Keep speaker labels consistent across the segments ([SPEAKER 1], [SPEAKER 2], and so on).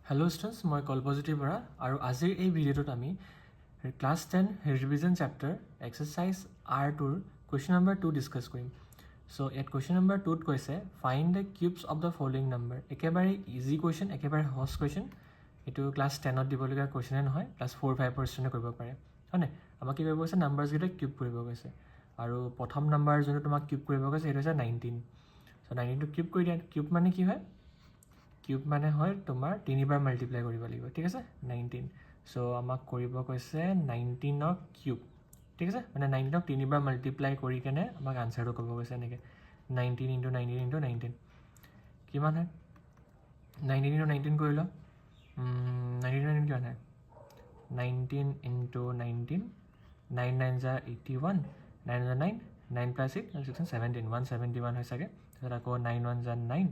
[SPEAKER 1] Hello students, মই কল্পজ্যোতি বৰা আৰু আজিৰ এই ভিডিঅ'টোত আমি class 10 revision chapter exercise R2 question number 2 discuss কৰিম। সো ইয়াত কুৱেশ্যন নম্বৰ 2ত কৈছে find the cubes of the following number. একেবাৰে ইজি কুৱেশ্যন, একেবাৰে সহজ কুৱেশ্যন। এইটো ক্লাছ 10ত দিবলগীয়া কুৱেশ্যনে নহয়, ক্লাছ 4-5 ষ্টুডেণ্টে কৰিব পাৰে, হয়নে? আমাক কি কৰিব কৈছে, নাম্বাৰছকেইটা কিউব কৰিব কৈছে। আৰু প্ৰথম নাম্বাৰ যোনটো তোমাক কিউব কৰিব কৈছে সেইটো হৈছে 19। সো 19টো কিউব কৰি দিয়া। কিউব মানে কি হয়? কিউব মানে হয় তোমাৰ 3বাৰ মাল্টিপ্লাই কৰিব লাগিব, ঠিক আছে? 19। সো আমাক কৰিব কৈছে 19ৰ কিউব, ঠিক আছে? মানে 19ক 3বাৰ মাল্টিপ্লাই কৰি কেনে আমাক আনচাৰটো ক'ব কৈছে এনেকৈ 19 × 19 × 19 কিমান হয়? 19 × 19 কৰি লওঁ। 19 × 19 কিমান হয়? 19 × 19 9 9 = 81, 9 × 9 9 + 8 16 17 171 হয় চাগে। তাৰপিছত আকৌ 9 × 1 = 9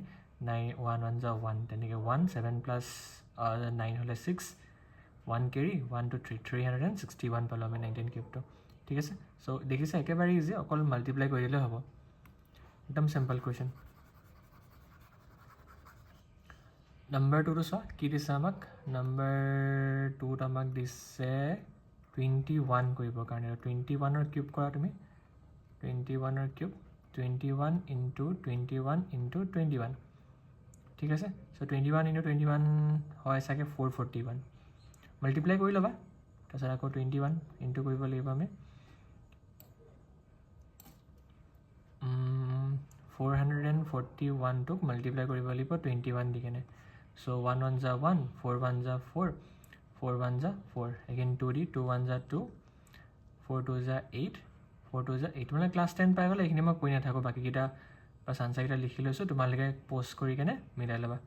[SPEAKER 1] 9 1 1 = 1 তেনেকৈ 1 7 + 9 হ'লে 6 1 কেৰি 1 2 3 361 পালোঁ আমি 19 কিউবটো, ঠিক আছে? সো দেখিছে একেবাৰে ইজি, অকল মাল্টিপ্লাই কৰি দিলে হ'ব, একদম চিম্পল কুৱেশ্যন। নাম্বাৰ 2টো চোৱা কি দিছে আমাক। নাম্বাৰ 2ত আমাক দিছে 21 কৰিবৰ কাৰণে। 21ৰ কিউব কৰা তুমি, 21ৰ কিউব 21 × 21 × 21, ঠিক আছে? সো 21 × 21 হয় চাগে 441। মাল্টিপ্লাই কৰি ল'বা, তাৰপিছত আকৌ 21 ইনটু কৰিব লাগিব আমি 441টোক মাল্টিপ্লাই কৰিব লাগিব 21 দি কেনে। সো 1 1 = 1 4 1 = 4 4 1 = 4 এগেইন 2 দি 2 1 = 2 4 2 = 8 4 2 = 8। মানে ক্লাছ 10 পাই গ'লে এইখিনি মই কৈ নাথাকোঁ, বাকীকেইটা বা আনচাৰকেইটা লিখি লৈছোঁ, তোমালোকে প'ষ্ট কৰি কেনে মিলাই ল'বা।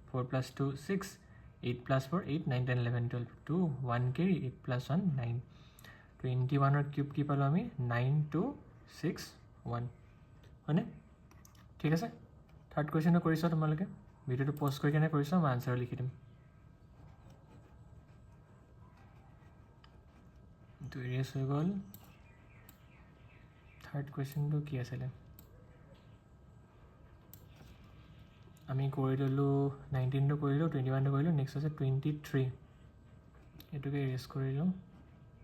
[SPEAKER 1] 4 + 2 6 8 + 4 8 9 10 11 12 2 1 কেৰি 8 + 1 9 21ৰ কিউব কি পালোঁ আমি 9261, হয়নে? ঠিক আছে, থাৰ্ড কুৱেশ্যনটো কৰিছা তোমালোকে, ভিডিঅ'টো প'ষ্ট কৰি কেনে কৰিছা, মই আনচাৰ লিখি দিম। এইটো ইৰেজ হৈ গ'ল। থাৰ্ড কুৱেশ্যনটো কি আছিলে? আমি কৰি ল'লোঁ 19টো কৰিলোঁ, 21টো কৰিলোঁ, নেক্সট আছে 23। এইটোকে ইৰেজ কৰি লওঁ।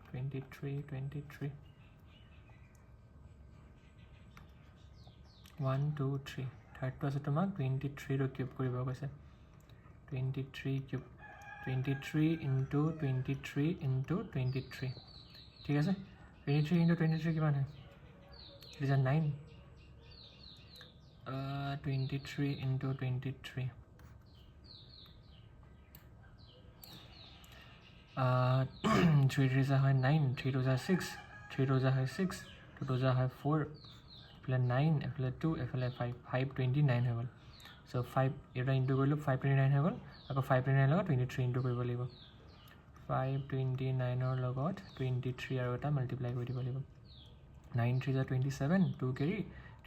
[SPEAKER 1] 23 1 2 3। থাৰ্ডটো আছে তোমাক 23টো কিউব কৰিব কৈছে। 23 কিউব 23 × 23 × 23, ঠিক আছে? 23 × 23 কিমান হয়? It is 9। 23 × 23 3 3 হয় 9 3 2 6 3 2 হয় 6 2 2 হয় 4 এফালে 9 এফালে 2 এফালে 5 529 হৈ গ'ল। সো 5 এটা ইনটু কৰিলোঁ 529 হৈ গ'ল। আকৌ 529ৰ লগত 23 ইনটু কৰিব লাগিব। 529ৰ লগত 23 আৰু এটা মাল্টিপ্লাই কৰি দিব লাগিব। 9 3 = 27 2 কেৰি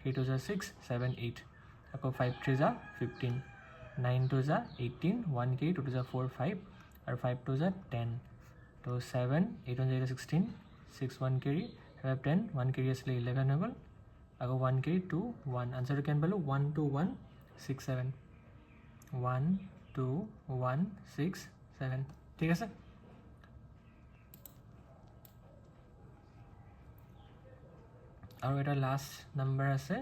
[SPEAKER 1] 3 2 = 6 7 8 আকৌ 5 3 = 15 9 2 = 18 1 কেৰি 2 2 = 4 5 আৰু 5 2 = 10 তো 7 8 1 = 16 6 1 কেৰি 5 10 1 কেৰি আছিলে 11 হৈ গ'ল। আকৌ 1 কেৰি 2 1 আনচাৰটো কেনে পালোঁ 1 2 1 6 7 1 2 1 6 7, ঠিক আছে? আৰু এটা লাষ্ট নাম্বাৰ আছে,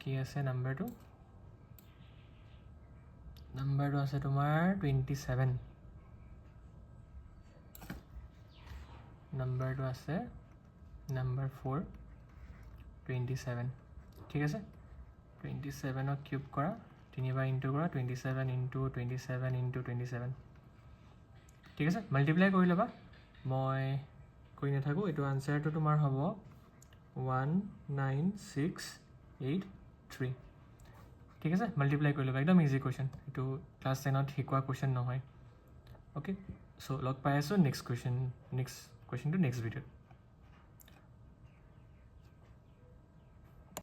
[SPEAKER 1] কি আছে নাম্বাৰটো? নাম্বাৰটো আছে তোমাৰ 27। নাম্বাৰটো আছে নাম্বাৰ 4 27, ঠিক আছে? 27ক কিউব কৰা 3বাৰ ইনটু কৰা 27 × 27 × 27, ঠিক আছে? মাল্টিপ্লাই কৰি ল'বা, মই কৰি নাথাকোঁ। এইটো আনচাৰটো তোমাৰ হ'ব 19683, ঠিক আছে? মাল্টিপ্লাই কৰি ল'বা, একদম ইজি কুৱেশ্যন, এইটো ক্লাছ 10ত শিকোৱা কুৱেশ্যন নহয়। অ'কে, চ' লগ পাই আছোঁ নেক্সট কুৱেশ্যনটো নেক্সট ভিডিঅ'ত।